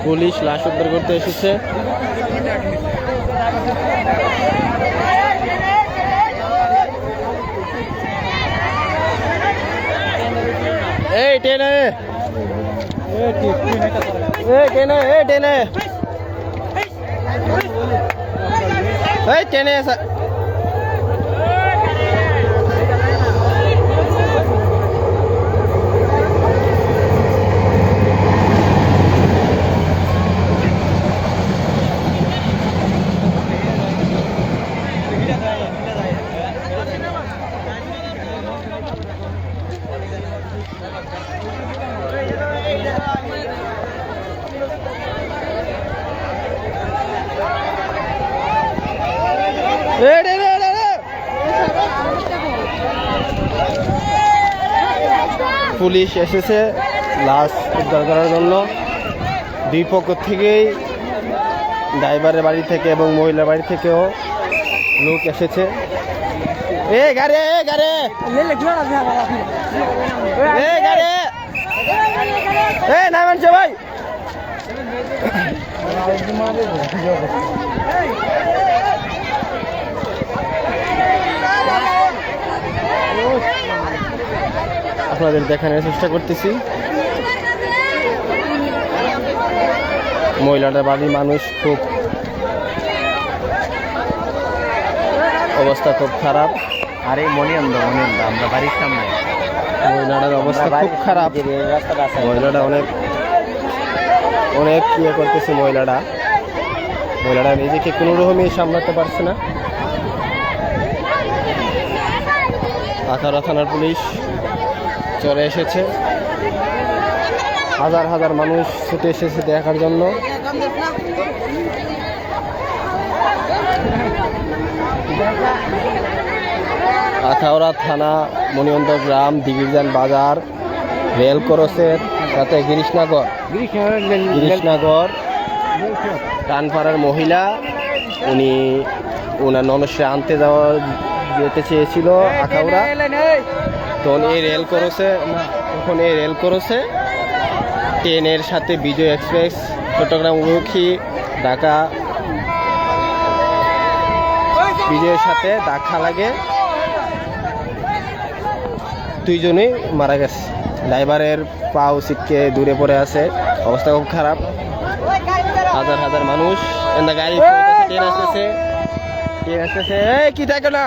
Police লাশ উদ্ধার করতে এসেছে। এই টেনে টেনে পুলিশ এসেছে লাশ উদ্ধার করার জন্য। দুই পক্ষ থেকেই ড্রাইভারের বাড়ি থেকে এবং মহিলার বাড়ি থেকেও লোক এসেছে। ভাই আপনাদের দেখানোর চেষ্টা করতেছি। মহিলাটার বাড়ির মানুষ খুব অবস্থা খুব খারাপ। আরে মনিয়ন্দ আমরা বাড়ির সামনে। মহিলাটার অবস্থা খুব খারাপ। মহিলাটা অনেক ইয়ে করতেছে। মহিলাটা নিজেকে কোনো রকমই সামলাতে পারছে না। আখাউড়া থানার পুলিশ চলে এসেছে। হাজার হাজার মানুষ ছুটে এসেছে দেখার জন্য। আখাউড়া থানা, মণিয়ন্দ গ্রাম, দিঘিরজান বাজার, রেল ক্রসের সাথে গিরিশনগর টানপাড়ার মহিলা, উনার ননসে আনতে যেতে চেয়েছিল আখাউড়া। তখন এই রেল ক্রসে ট্রেনের সাথে বিজয় এক্সপ্রেস চট্টগ্রামমুখী ঢাকা বিজয়ের সাথে ধাক্কা লাগে। দুইজনেই মারা গেছে। ড্রাইভারের পাও ছিটকে দূরে পড়ে আছে, অবস্থা খুব খারাপ। হাজার হাজার মানুষ গাড়ি ট্রেন আসতেছে। কি থাকে না